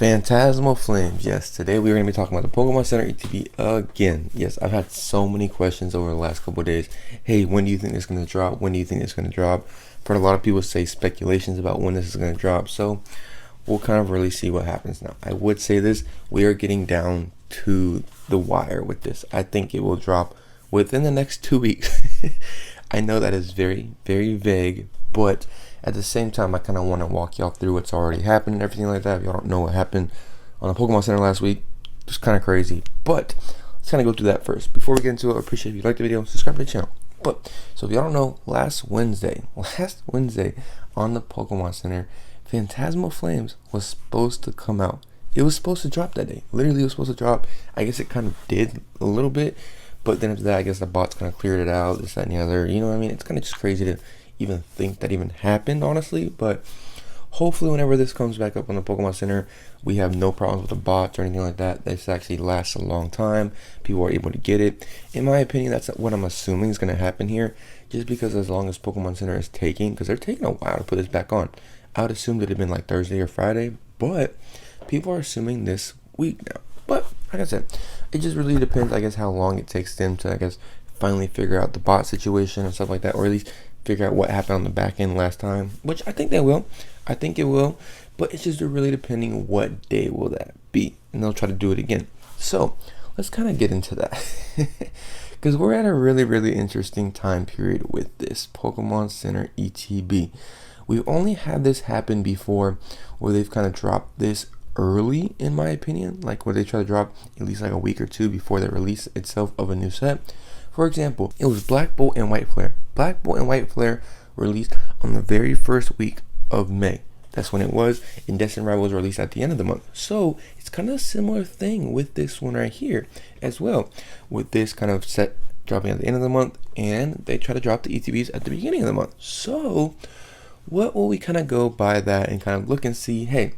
Phantasmal Flames. Yes, today we're going to be talking about the Pokemon Center ETB again. Yes, I've had so many questions over the last couple of days. Hey, when do you think it's going to drop? When do you think it's going to drop? I've heard a lot of people say speculations about when this is going to drop. So we'll kind of really see what happens now. I would say this. We are getting down to the wire with this. I think it will drop within the next 2 weeks. I know that is very, very vague, but at the same time, I kind of want to walk y'all through what's already happened and everything like that. If y'all don't know what happened on the Pokemon Center last week, just kind of crazy. But let's kind of go through that first. Before we get into it, I appreciate if you like the video, subscribe to the channel. But so if y'all don't know, last Wednesday on the Pokemon Center, Phantasmal Flames was supposed to come out. It was supposed to drop that day. Literally, it was supposed to drop. I guess it kind of did a little bit, but then after that, I guess the bots kind of cleared it out. This, that, and the other. You know what I mean? It's kind of just crazy to even think that even happened, honestly. But hopefully whenever this comes back up on the Pokemon Center, we have no problems with the bots or anything like that. This actually lasts a long time. People are able to get it. In my opinion, that's what I'm assuming is going to happen here, just because as long as Pokemon Center is taking, because they're taking a while to put this back on. I would assume that it'd been like Thursday or Friday, but people are assuming this week now. But like I said, it just really depends, I guess, how long it takes them to, I guess, finally figure out the bot situation and stuff like that, or at least figure out what happened on the back end last time, which I think they will. I think it will, but it's just really depending what day will that be, and they'll try to do it again. So let's kind of get into that, because we're at a really, really interesting time period with this Pokemon Center ETB. We've only had this happen before, where they've kind of dropped this early, in my opinion, like where they try to drop at least like a week or two before the release itself of a new set. For example, it was Black Bolt and White Flare. Black Bolt and White Flare released on the very first week of May. That's when it was. And Destined Rival was released at the end of the month. So it's kind of a similar thing with this one right here as well. With this kind of set dropping at the end of the month, and they try to drop the ETBs at the beginning of the month. So what will we kind of go by that and kind of look and see, hey,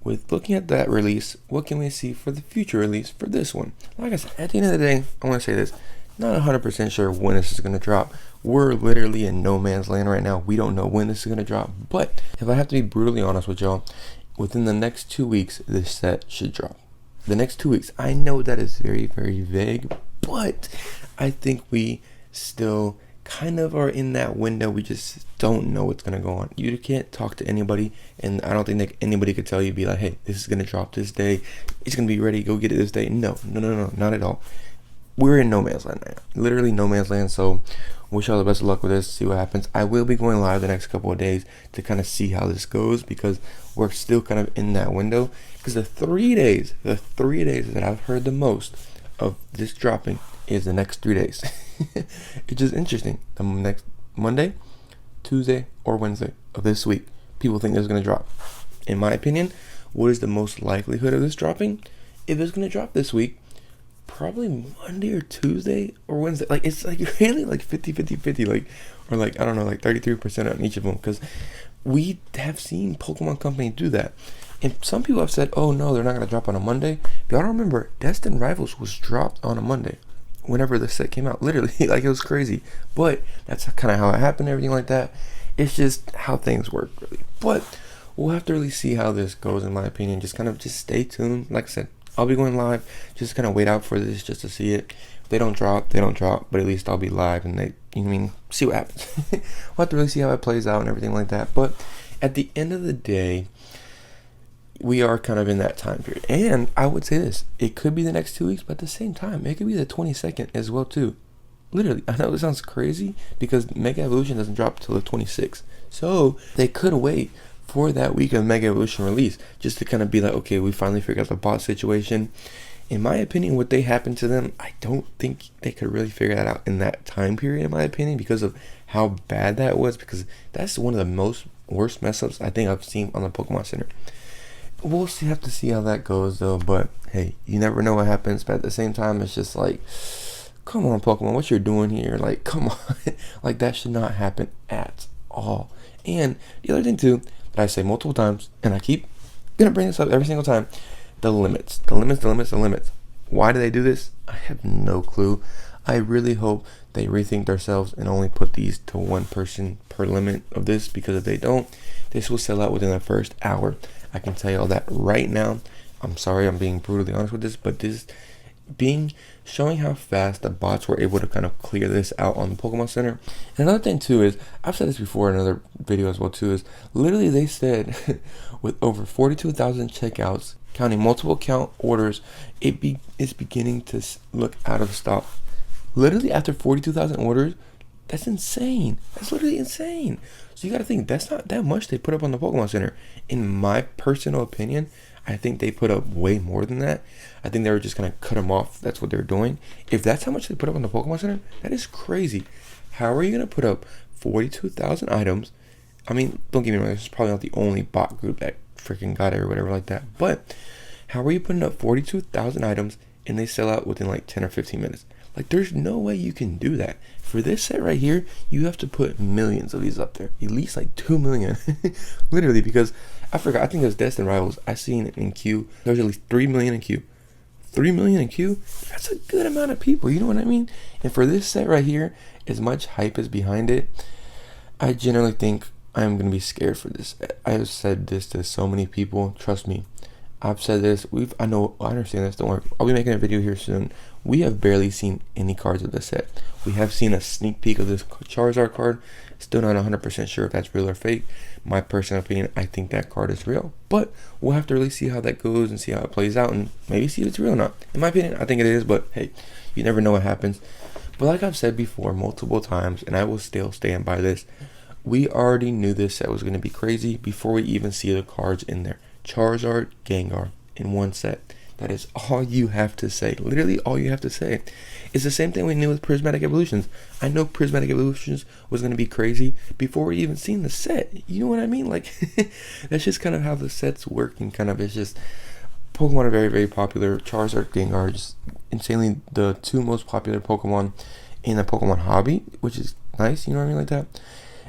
with looking at that release, what can we see for the future release for this one? Like I said, at the end of the day, I want to say this. Not 100% sure when this is going to drop. We're literally in no man's land right now. We don't know when this is going to drop. But if I have to be brutally honest with y'all, within the next 2 weeks, this set should drop. The next 2 weeks. I know that is very, very vague, but I think we still kind of are in that window. We just don't know what's going to go on. You can't talk to anybody, and I don't think that anybody could tell you, be like, hey, this is going to drop this day. It's going to be ready. Go get it this day. No, not at all. We're in no man's land right now. Literally no man's land. So wish y'all the best of luck with this. See what happens. I will be going live the next couple of days to kind of see how this goes, because we're still kind of in that window. Because the 3 days that I've heard the most of this dropping is the next 3 days. It's just interesting. The next Monday, Tuesday, or Wednesday of this week, people think this is going to drop. In my opinion, what is the most likelihood of this dropping? If it's going to drop this week, probably Monday or Tuesday or Wednesday. Like, it's like really like 50, like, or like, I don't know, like 33% on each of them, because we have seen Pokemon Company do that. And some people have said, oh no, they're not going to drop on a Monday. If y'all don't remember, Destined Rivals was dropped on a Monday whenever the set came out. Literally, like, it was crazy. But that's kind of how it happened, everything like that. It's just how things work, really. But we'll have to really see how this goes, in my opinion. Just stay tuned. Like I said, I'll be going live. Just kind of wait out for this just to see it. If they don't drop, they don't drop. But at least I'll be live, and see what happens. We'll have to really see how it plays out and everything like that. But at the end of the day, we are kind of in that time period. And I would say this. It could be the next 2 weeks, but at the same time, it could be the 22nd as well, too. Literally, I know this sounds crazy, because Mega Evolution doesn't drop till the 26th. So they could wait for that week of Mega Evolution release, just to kind of be like, okay, we finally figured out the bot situation. In my opinion, what they happened to them, I don't think they could really figure that out in that time period, in my opinion, because of how bad that was, because that's one of the worst mess ups I think I've seen on the Pokemon Center. We'll have to see how that goes, though. But hey, you never know what happens. But at the same time, it's just like, come on, Pokemon, what you're doing here? Like, come on. Like, that should not happen at all. And the other thing, too, that I say multiple times, and I keep going to bring this up every single time, the limits. Why do they do this? I have no clue. I really hope they rethink themselves and only put these to one person per limit of this, because if they don't, this will sell out within the first hour. I can tell you all that right now. I'm sorry, I'm being brutally honest with this, but this showing how fast the bots were able to kind of clear this out on the Pokemon Center. And another thing too is, I've said this before in another video as well too, is literally they said with over 42,000 checkouts, counting multiple count orders, it's beginning to look out of stock. Literally after 42,000 orders, that's insane. That's literally insane. So you got to think, that's not that much they put up on the Pokemon Center. In my personal opinion, I think they put up way more than that. I think they were just going to cut them off. That's what they're doing. If that's how much they put up on the Pokemon Center, that is crazy. How are you going to put up 42,000 items? I mean, don't get me wrong, this is probably not the only bot group that freaking got it or whatever like that. But how are you putting up 42,000 items and they sell out within like 10 or 15 minutes? Like, there's no way you can do that. For this set right here, you have to put millions of these up there. At least like 2 million. Literally, because I forgot, I think it was Destined Rivals. I seen it in queue. There's at least 3 million in queue. 3 million in queue? That's a good amount of people, you know what I mean? And for this set right here, as much hype is behind it, I generally think I'm going to be scared for this. I have said this to so many people. Trust me. I've said this. I understand this. Don't worry. I'll be making a video here soon. We have barely seen any cards of this set. We have seen a sneak peek of this Charizard card. Still not 100% sure if that's real or fake. My personal opinion, I think that card is real. But we'll have to really see how that goes and see how it plays out and maybe see if it's real or not. In my opinion, I think it is. But hey, you never know what happens. But like I've said before multiple times, and I will still stand by this, we already knew this set was going to be crazy before we even see the cards in there. Charizard, Gengar in one set. That is all you have to say. Literally all you have to say. It's the same thing we knew with Prismatic Evolutions. I know Prismatic Evolutions was going to be crazy before we even seen the set. You know what I mean? Like, that's just kind of how the sets work, and kind of it's just Pokemon are very, very popular. Charizard, Gengar are just insanely the two most popular Pokemon in the Pokemon hobby, which is nice, you know what I mean, like that.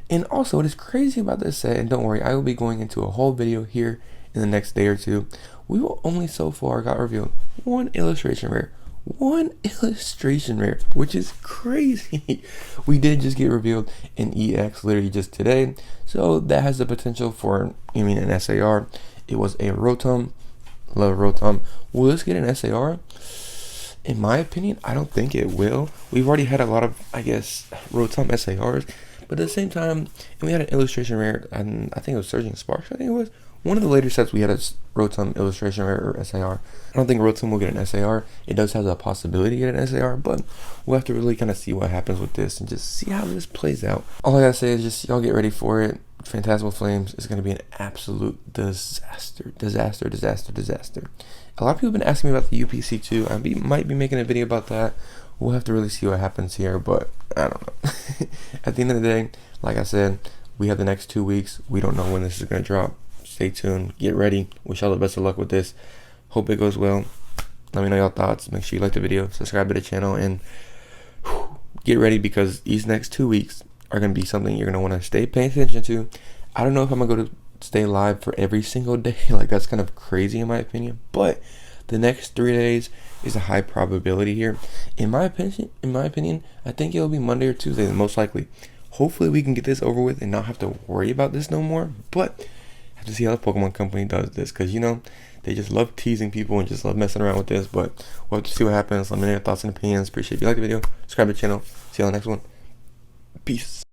And also, what is crazy about this set, and don't worry, I will be going into a whole video here in the next day or two. We will only so far got revealed one illustration rare. One illustration rare, which is crazy. We did just get revealed an EX literally just today. So that has the potential for, an SAR. It was a Rotom. Love Rotom. Will this get an SAR? In my opinion, I don't think it will. We've already had a lot of, Rotom SARs. But at the same time, and we had an illustration rare, and I think it was Surging Sparks, I think it was. One of the later sets we had a Rotom illustration rare or SAR. I don't think Rotom will get an SAR. It does have the possibility to get an SAR, but we'll have to really kind of see what happens with this and just see how this plays out. All I gotta say is just y'all get ready for it. Phantasmal Flames is going to be an absolute disaster. A lot of people have been asking me about the UPC too. Might be making a video about that. We'll have to really see what happens here, but I don't know. At the end of the day, like I said, we have the next 2 weeks. We don't know when this is going to drop. Stay tuned. Get ready. Wish y'all the best of luck with this. Hope it goes well. Let me know your thoughts. Make sure you like the video, subscribe to the channel, and get ready, because these next 2 weeks are going to be something you're going to want to stay paying attention to. I don't know if I'm going to go to stay live for every single day. Like, that's kind of crazy in my opinion, but the next 3 days is a high probability here. In my opinion, I think it'll be Monday or Tuesday, most likely. Hopefully we can get this over with and not have to worry about this no more. But I have to see how the Pokemon Company does this, because they just love teasing people and just love messing around with this. But we'll have to see what happens. Let me know your thoughts and opinions. Appreciate if you like the video. Subscribe to the channel. See you on the next one. Peace.